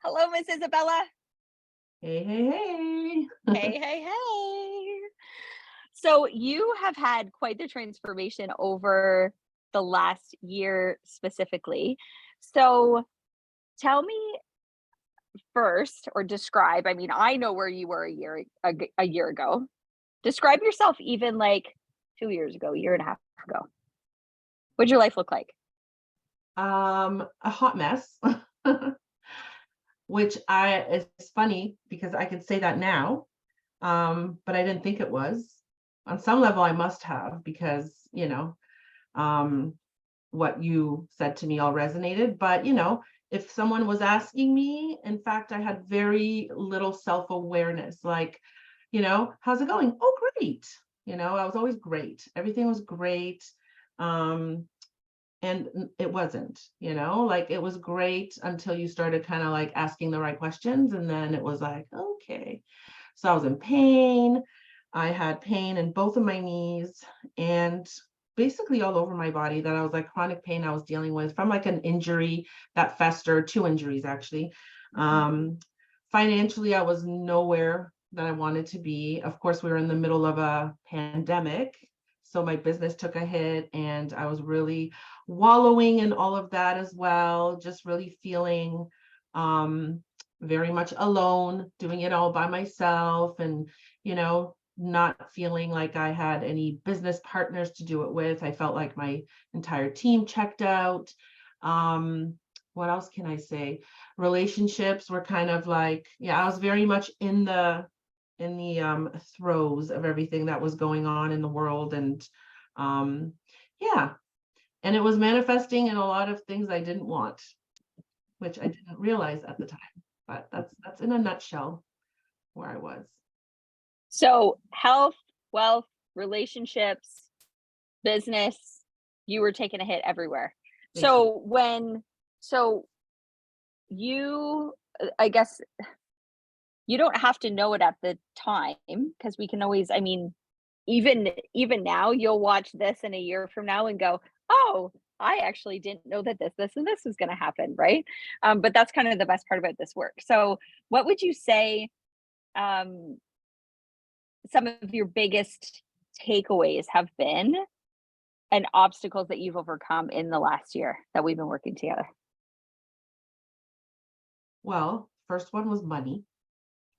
Hello, Miss Izabella. Hey, hey, hey. Hey, hey, hey. So you have had quite the transformation over the last year specifically. So tell me first, or describe, I mean, I know where you were a year ago. Describe yourself even like 2 years ago, a year and a half ago. What'd your life look like? A hot mess, which it's funny because I could say that now, but I didn't think it was. On some level, I must have because, um, what you said to me all resonated. But, if someone was asking me, in fact, I had very little self-awareness, like, how's it going? Oh, great. I was always great. Everything was great. Um, and it wasn't, like it was great until you started kind of like asking the right questions. And then it was like, okay. So I was in pain. I had pain in both of my knees and basically all over my body, that I was like chronic pain I was dealing with from like an injury that festered, two injuries actually. Um, Financially, I was nowhere that I wanted to be. Of course, we were in the middle of a pandemic. So my business took a hit and I was really wallowing in all of that as well, just really feeling very much alone, doing it all by myself, and not feeling like I had any business partners to do it with. I felt like my entire team checked out. What else can I say? Relationships were kind of like, yeah, I was very much in the throes of everything that was going on in the world. And yeah, and it was manifesting in a lot of things I didn't want, which I didn't realize at the time. But that's in a nutshell where I was. So health, wealth, relationships, business, you were taking a hit everywhere. Basically. So you, I guess you don't have to know it at the time, because we can always, I mean, even now you'll watch this in a year from now and go, oh, I actually didn't know that this and this was going to happen, right? But that's kind of the best part about this work. So what would you say um, some of your biggest takeaways have been, and obstacles that you've overcome in the last year that we've been working together? Well, first one was money,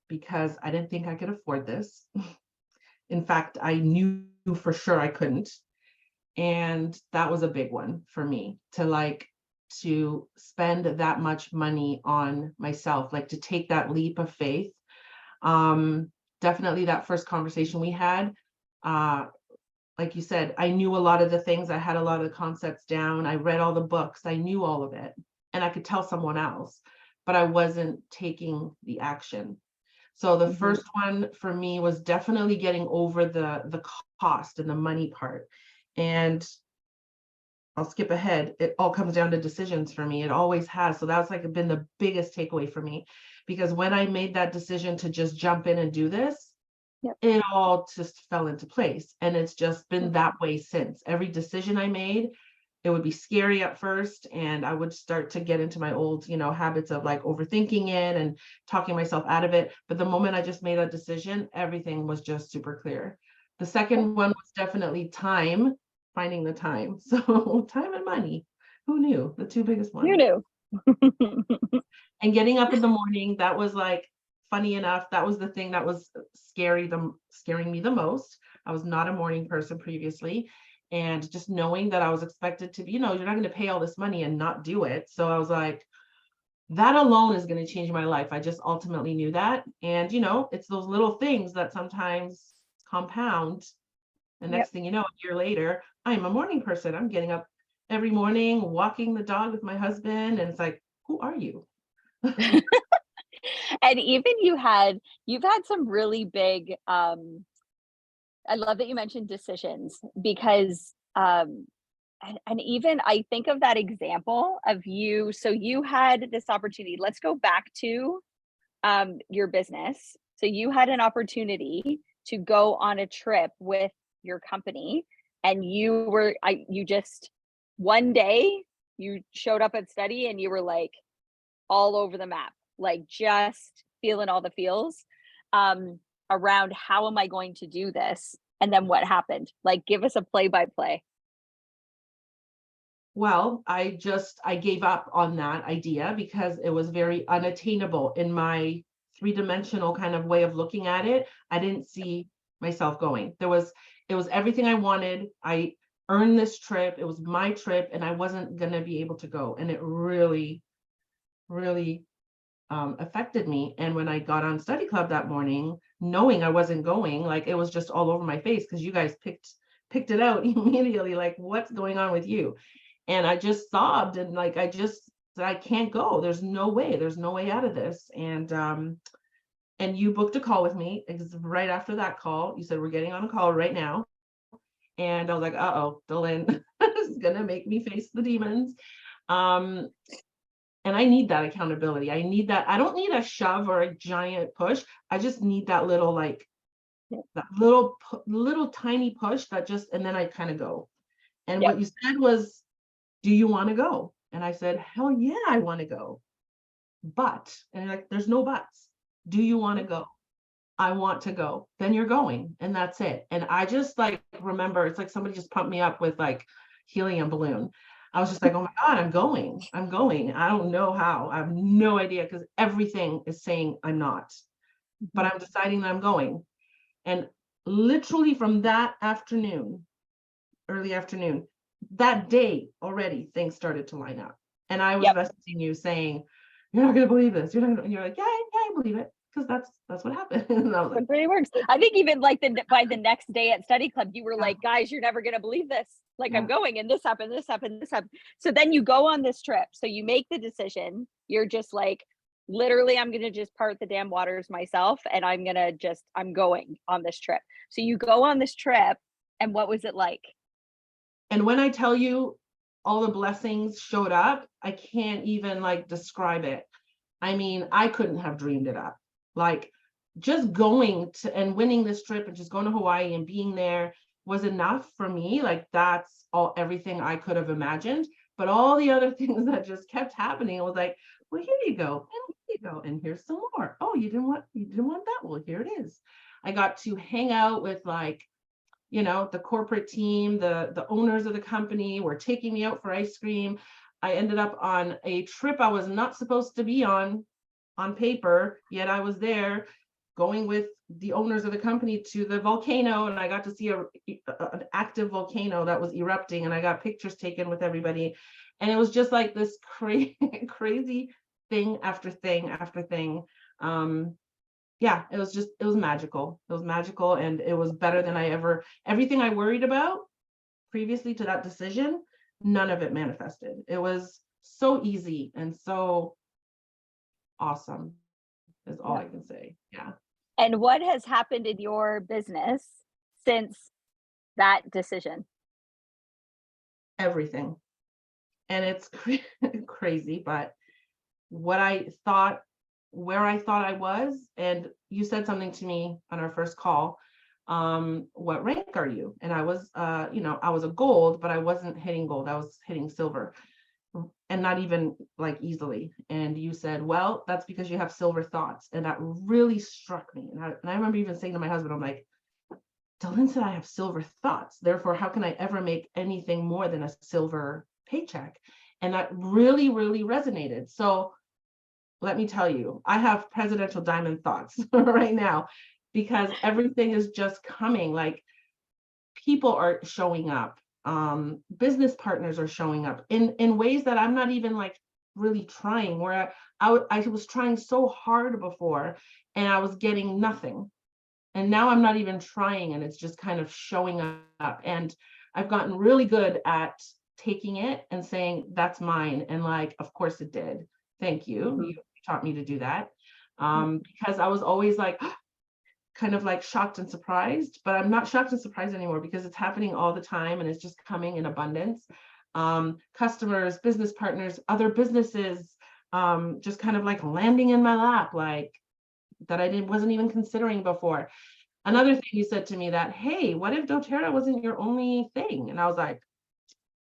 because I didn't think I could afford this. In fact, I knew for sure I couldn't. And that was a big one for me, to spend that much money on myself, like to take that leap of faith. Definitely that first conversation we had, uh, like you said, I knew a lot of the things, I had a lot of the concepts down, I read all the books, I knew all of it, and I could tell someone else, but I wasn't taking the action. So the Mhm. first one for me was definitely getting over the cost and the money part. And I'll skip ahead. It all comes down to decisions for me. It always has. So that's like been the biggest takeaway for me, because when I made that decision to just jump in and do this, Yep. it all just fell into place. And it's just been Yep. that way since. Every decision I made, it would be scary at first, and I would start to get into my old, habits of like overthinking it and talking myself out of it. But the moment I just made a decision, everything was just super clear. The Yep. second one was definitely time, finding the time. So time and money, who knew? The two biggest You ones. knew. And getting up in the morning, that was like, funny enough, that was the thing that was scaring me the most. I was not a morning person previously. And just knowing that I was expected to be, you're not going to pay all this money and not do it. So I was like, that alone is going to change my life. I just ultimately knew that. And, it's those little things that sometimes compound. And Yep. next thing you know, a year later, I'm a morning person. I'm getting up every morning, walking the dog with my husband. And it's like, who are you? And even you've had some really big, I love that you mentioned decisions, because and even I think of that example of you. So you had this opportunity. Let's go back to your business. So you had an opportunity to go on a trip with your company, and you just one day you showed up at study and you were like all over the map. like just feeling all the feels around how am I going to do this? And then what happened? Like, give us a play by play. Well, I gave up on that idea because it was very unattainable in my three-dimensional kind of way of looking at it. I didn't see myself going. It was everything I wanted. I earned this trip. It was my trip, and I wasn't going to be able to go. And it really, really affected me. And when I got on study club that morning, knowing I wasn't going, like it was just all over my face because you guys picked it out immediately, like, what's going on with you? And I just sobbed and like I just said, I can't go. There's no way out of this. And you booked a call with me right after that call. You said, we're getting on a call right now. And I was like, uh-oh, Delynn is gonna make me face the demons. And I need that accountability. I need that. I don't need a shove or a giant push. I just need that little, like, that little tiny push that just, and then I kind of go. And Yep. what you said was, do you want to go? And I said, hell yeah, I want to go. But, and like, there's no buts. Do you want to go? I want to go. Then you're going. And that's it. And I just like, remember, it's like somebody just pumped me up with like helium balloon. I was just like, oh my God, I'm going. I don't know how. I have no idea because everything is saying I'm not, but I'm deciding that I'm going. And literally from that afternoon, early afternoon, that day already, things started to line up. And I was messaging you saying, you're not going to believe this. You're not gonna, and you're like, yeah, I believe it. Because that's what happened. And I was like, It really works. I think even like by the next day at study club, you were like, guys, you're never going to believe this. Like, I'm going, and this happened, this happened, this happened. So then you go on this trip. So you make the decision. You're just like, literally, I'm going to just part the damn waters myself. And I'm going on this trip. So you go on this trip. And what was it like? and when I tell you all the blessings showed up, I can't even like describe it. I mean, I couldn't have dreamed it up. Like, just going to and winning this trip and just going to Hawaii and being there was enough for me. Like, that's everything I could have imagined. But all the other things that just kept happening, it was like, well, here you go, and here you go, and here's some more. Oh, you didn't want that? Well, here it is. I got to hang out with, like, the corporate team, the owners of the company were taking me out for ice cream. I ended up on a trip I was not supposed to be on paper, yet I was there going with the owners of the company to the volcano, and I got to see an active volcano that was erupting, and I got pictures taken with everybody. And it was just like this crazy thing after thing after thing. Yeah, it was magical. It was magical, and it was better than everything I worried about previously to that decision, none of it manifested. It was so easy and so awesome, is all I can say. Yeah. And what has happened in your business since that decision? Everything. And it's crazy, but where I thought I was, and you said something to me on our first call, what rank are you? And I was, I was a gold, but I wasn't hitting gold. I was hitting silver, and not even like easily. And you said, well, that's because you have silver thoughts. And that really struck me. And I remember even saying to my husband, I'm like, Delynn said I have silver thoughts. Therefore, how can I ever make anything more than a silver paycheck? And that really, really resonated. So let me tell you, I have presidential diamond thoughts right now, because everything is just coming. Like, people are showing up, business partners are showing up in ways that I'm not even like really trying, where I was trying so hard before and I was getting nothing. And now I'm not even trying, and it's just kind of showing up. And I've gotten really good at taking it and saying, that's mine. And like, of course it did. Thank you. You taught me to do that. Because I was always like, kind of like shocked and surprised, but I'm not shocked and surprised anymore because it's happening all the time and it's just coming in abundance. Customers, business partners, other businesses, just kind of like landing in my lap, like, that I wasn't even considering before. Another thing you said to me that, hey, what if doTERRA wasn't your only thing? And I was like,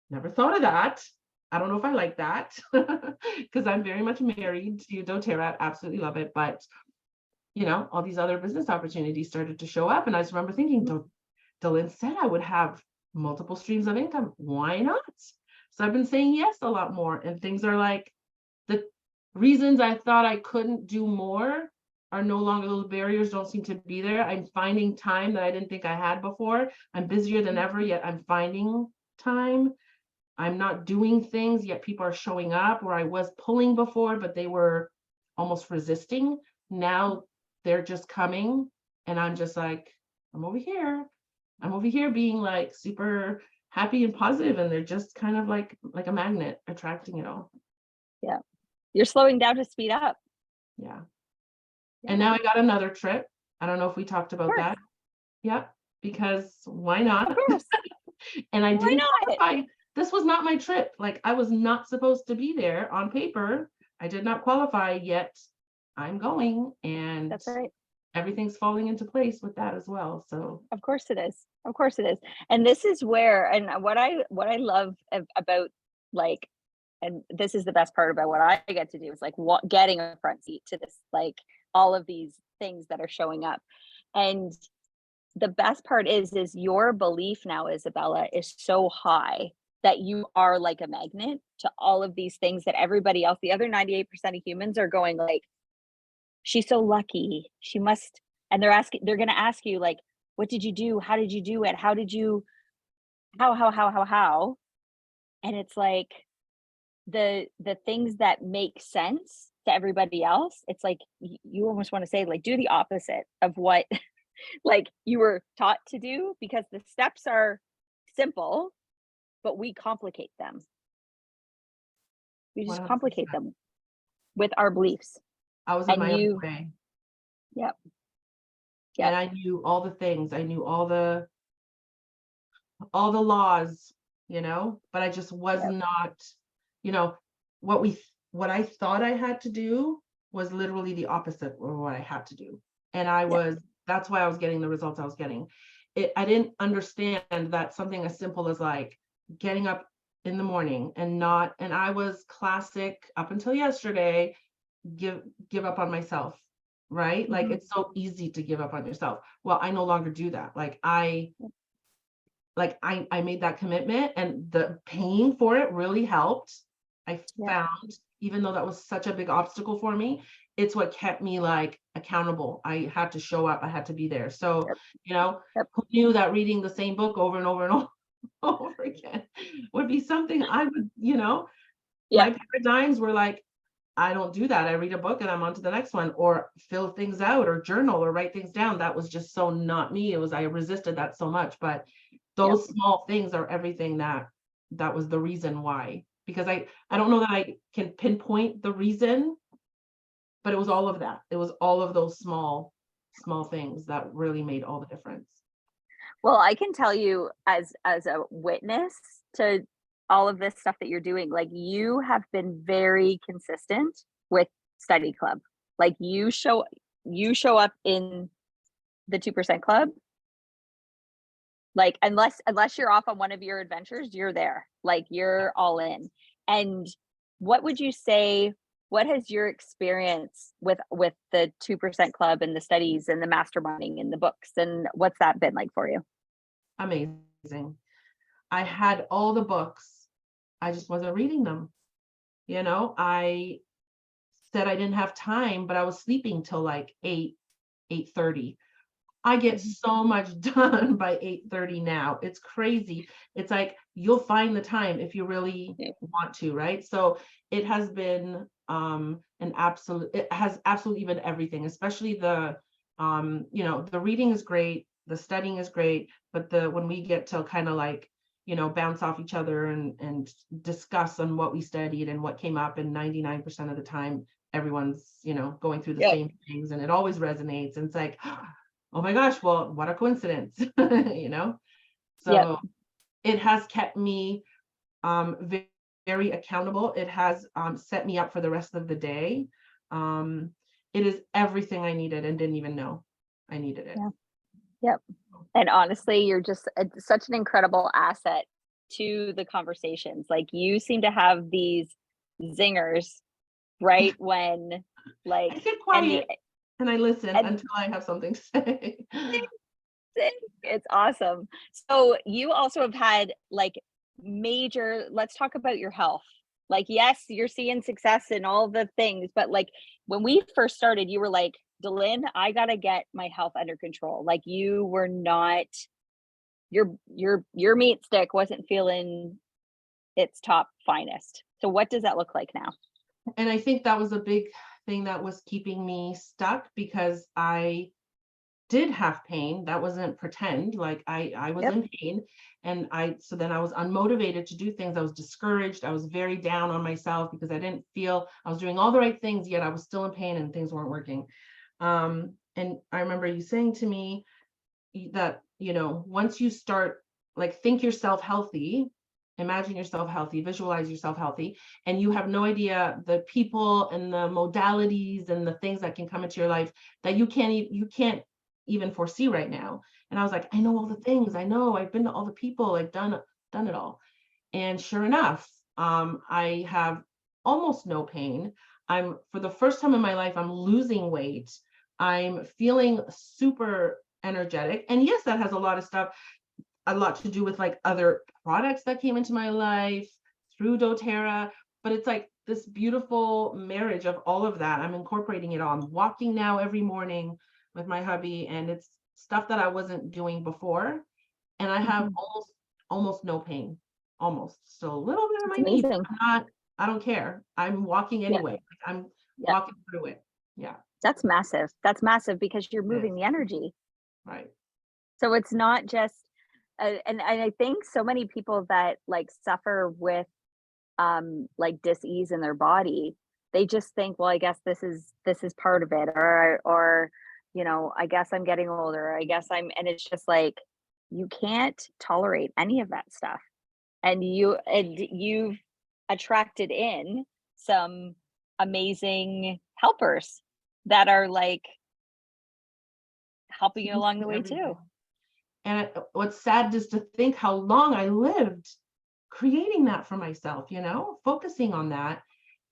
never thought of that. I don't know if I like that because I'm very much married to doTERRA. Absolutely love it. But, all these other business opportunities started to show up. And I just remember thinking, Delynn said I would have multiple streams of income. Why not? So I've been saying yes a lot more. And things are like, the reasons I thought I couldn't do more are no longer, those barriers don't seem to be there. I'm finding time that I didn't think I had before. I'm busier than ever, yet I'm finding time. I'm not doing things, yet people are showing up where I was pulling before, but they were almost resisting. Now they're just coming, and I'm just like, I'm over here. I'm over here being like super happy and positive, and they're just kind of like a magnet attracting it all. Yeah. You're slowing down to speed up. Yeah. Yeah. And now I got another trip. I don't know if we talked about that. Yeah, because why not? Of course. And I Why didn't not? qualify. This was not my trip. Like, I was not supposed to be there on paper. I did not qualify, yet I'm going, and That's right. everything's falling into place with that as well. So Of course it is. Of course it is. And this is where, and what I love about, like, and this is the best part about what I get to do, is like getting a front seat to this, like all of these things that are showing up. And the best part is your belief now, Izabella, is so high that you are like a magnet to all of these things that everybody else, the other 98% of humans, are going like, she's so lucky. She must, and they're going to ask you like, what did you do? How did you do it? How did you, how? And it's like the things that make sense to everybody else. It's like, you almost want to say like, do the opposite of what like you were taught to do, because the steps are simple, but we complicate them. We just 100%. complicate them with our beliefs. I was in And my own way. Yep. And I knew all the things. I knew all the laws, but I just was not, what I thought I had to do was literally the opposite of what I had to do. And that's why I was getting the results I was getting. I didn't understand that something as simple as like getting up in the morning and I was classic up until yesterday, give up on myself, right? Like, it's so easy to give up on yourself. Well, I no longer do that. I made that commitment, and the paying for it really helped. I found, even though that was such a big obstacle for me, it's what kept me like accountable. I had to show up. I had to be there. So, who knew that reading the same book over and over and over, over again would be something I would, my paradigms were like, I don't do that. I read a book and I'm on to the next one, or fill things out or journal or write things down. That was just so not me. I resisted that so much, but those small things are everything that was the reason why, because I don't know that I can pinpoint the reason, but it was all of that. It was all of those small things that really made all the difference. Well, I can tell you as a witness to all of this stuff that you're doing, like, you have been very consistent with study club. Like, you show up in the 2% club. Like, unless you're off on one of your adventures, you're there. Like, you're all in. And what would you say, what has your experience with the 2% club and the studies and the masterminding and the books, and what's that been like for you? Amazing. I had all the books. I just wasn't reading them. I said I didn't have time, but I was sleeping till like 8:30. I get so much done by 8:30 now. It's crazy. It's like, you'll find the time if you really want to, right? So it has been it has absolutely been everything, especially the the reading is great, the studying is great, but when we get to kind of like, bounce off each other and discuss on what we studied and what came up, and 99% of the time everyone's, going through the same things, and it always resonates, and it's like, oh my gosh, well, what a coincidence. So it has kept me very, very accountable. It has set me up for the rest of the day. It is everything I needed and didn't even know I needed it. And honestly, you're just such an incredible asset to the conversations. Like you seem to have these zingers right when I like sit and the quiet and I listen and until I have something to say. it's awesome. So you also have had like major, let's talk about your health. Like, yes, you're seeing success in all the things, but like when we first started, you were like, Delynn, I gotta get my health under control. Like you were not your meat stick wasn't feeling its top finest. So what does that look like now? And I think that was a big thing that was keeping me stuck because I did have pain. That wasn't pretend, like I was Yep. in pain, and so then I was unmotivated to do things. I was discouraged. I was very down on myself because I didn't feel I was doing all the right things, yet I was still in pain and things weren't working. And I remember you saying to me that, once you start, like, think yourself healthy, imagine yourself healthy, visualize yourself healthy, and you have no idea the people and the modalities and the things that can come into your life that you can't even foresee right now. And I was like, I know all the things. I know I've been to all the people. I've done it all. And sure enough, I have almost no pain. For the first time in my life, I'm losing weight. I'm feeling super energetic. And yes, that has a lot to do with like other products that came into my life through doTERRA, but it's like this beautiful marriage of all of that. I'm incorporating it all. I'm walking now every morning with my hubby, and it's stuff that I wasn't doing before. And I have Mhm. almost no pain, almost. So a little bit of It's my knee, but amazing. I don't care. I'm walking Yeah. anyway. Like, I'm Yeah. walking through it. Yeah, That's massive. That's massive because you're it moving is. the energy. Right. So it's not just and I think so many people that like suffer with like dis-ease in their body, they just think, well, I guess this is part of it, or I guess I'm getting older. I guess I'm and it's just like you can't tolerate any of that stuff. And you've attracted in some amazing helpers that are like helping you along the way Everything. too. And what's sad is to think how long I lived creating that for myself, focusing on that,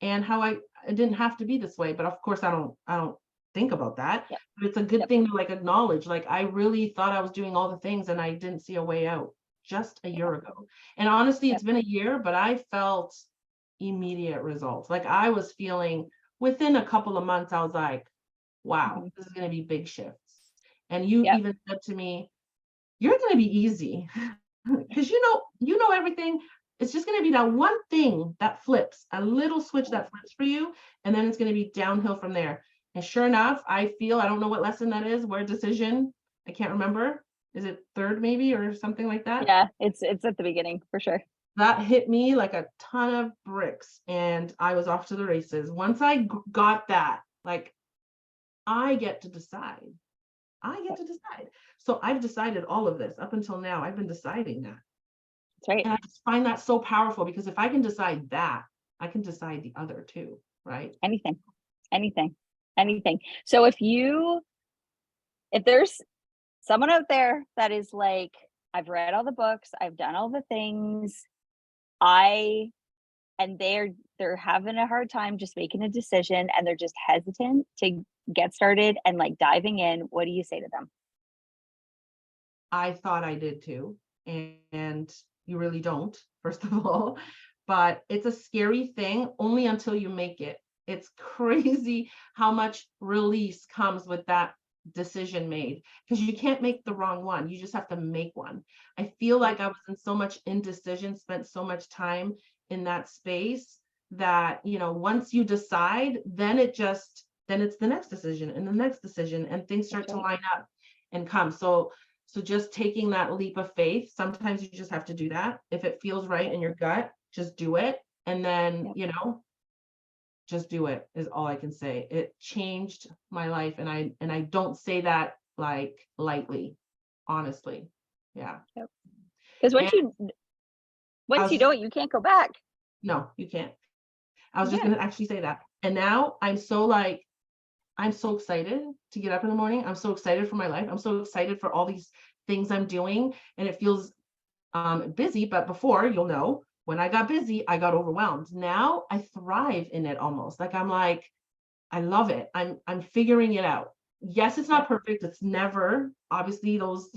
and how I didn't have to be this way. But of course, I don't think about that. Yep. But it's a good Yep. thing to like acknowledge. Like, I really thought I was doing all the things and I didn't see a way out just a year Yep. ago. And honestly, Yep. it's been a year, but I felt immediate results. Like, I was feeling within a couple of months, I was like, wow, Mhm. this is going to be big shifts. And you Yep. even said to me, you're going to be easy because you know everything. It's just going to be that one thing that flips, a little switch that flips for you, and then it's going to be downhill from there. And sure enough, I don't know what lesson that is, where decision, I can't remember. Is it third maybe or something like that? Yeah, it's at the beginning for sure. That hit me like a ton of bricks, and I was off to the races. Once I got that, like, I get to decide. I get Yep. to decide. So I've decided all of this up until now. I've been deciding that. That's right. And I just find that so powerful because if I can decide that, I can decide the other too, right? Anything, anything, anything. So if there's someone out there that is like, I've read all the books, I've done all the things, I and they're having a hard time just making a decision and they're just hesitant to get started and like diving in, what do you say to them? I thought I did too. And you really don't, first of all. But it's a scary thing only until you make it. It's crazy how much release comes with that decision made, because you can't make the wrong one. You just have to make one. I feel Yep. like I was in so much indecision, spent so much time in that space that, once you decide, then it's the next decision and the next decision, and things That's start to right. line up and come. So just taking that leap of faith, sometimes you just have to do that. If it feels right Yep. in your gut, just do it. And then, Yep. just do it is all I can say. It changed my life. And I don't say that like lightly, honestly. Yeah. Yep. Because And I once was you just, do it, you can't go back. no, you can't. I was just Yeah. gonna actually say that. And now I'm so excited to get up in the morning. I'm so excited for my life. I'm so excited for all these things I'm doing. And it feels busy, but before, you'll know, when I got busy, I got overwhelmed. Now I thrive in it almost. Like I'm like, I love it. I'm figuring it out. Yes, it's not perfect. It's never, obviously those,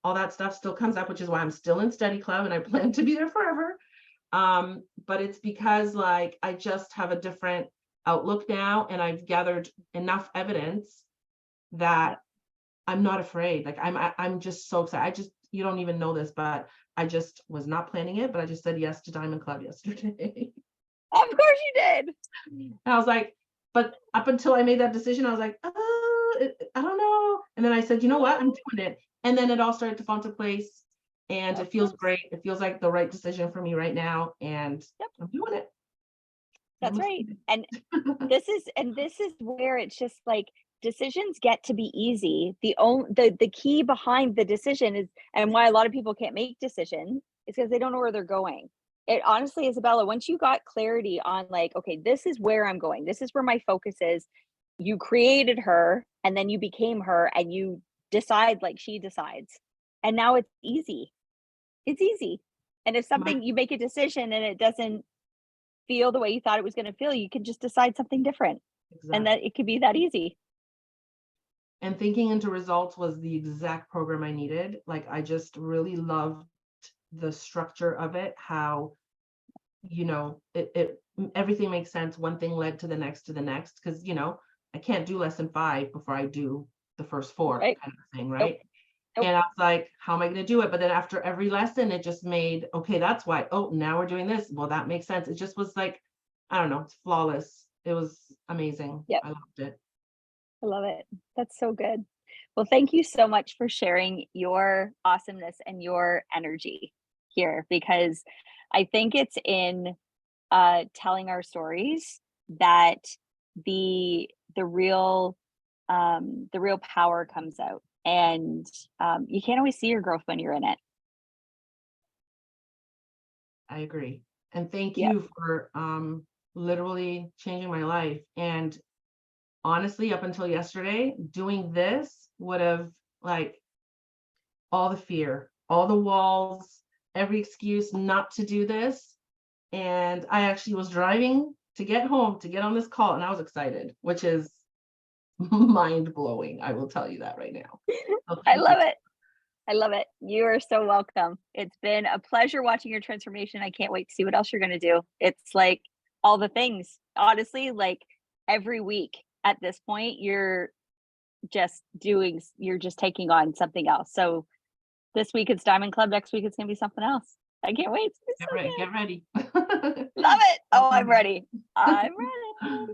all that stuff still comes up, which is why I'm still in study club and I plan to be there forever. But it's because like I just have a different outlook now, and I've gathered enough evidence that I'm not afraid. Like I'm just so excited. You don't even know this, but I just was not planning it, but I just said yes to Diamond Club yesterday. Of course you did. And I was like, but up until I made that decision, I was like, I don't know. And then I said, you know what? I'm doing it. And then it all started to fall into place. And it feels great. It feels like the right decision for me right now. And I'm doing it. That's right. And this is where it's just like decisions get to be easy. The key behind the decision is, and why a lot of people can't make decisions, is because they don't know where they're going. It honestly, Izabella, once you got clarity on like, okay, this is where I'm going, this is where my focus is, you created her and then you became her and you decide like she decides. And now it's easy. It's easy. And if something you make a decision and it doesn't feel the way you thought it was going to feel, you can just decide something different. Exactly. And that it could be that easy. And thinking into results was the exact program I needed. Like I just really loved the structure of it, how it everything makes sense. One thing led to the next because I can't do lesson 5 before I do the first 4 Right. kind of thing, right? Nope. And I was like, how am I going to do it? But then after every lesson, it just made, okay, that's why. Oh, now we're doing this. Well, that makes sense. It just was like, I don't know, it's flawless. It was amazing. Yep. I loved it. I love it. That's so good. Well, thank you so much for sharing your awesomeness and your energy here, because I think it's in telling our stories that the real power comes out. And you can't always see your growth when you're in it. I agree. And thank Yep. you for literally changing my life. And honestly, up until yesterday, doing this would have like all the fear, all the walls, every excuse not to do this. And I actually was driving to get home to get on this call, and I was excited, which is mind blowing. I will tell you that right now. So I love it. I love it. You are so welcome. It's been a pleasure watching your transformation. I can't wait to see what else you're going to do. It's like all the things, honestly, like every week at this point, you're just taking on something else. So this week it's Diamond Club. Next week it's going to be something else. I can't wait. Get ready. Love it. Oh, I'm ready. I'm ready.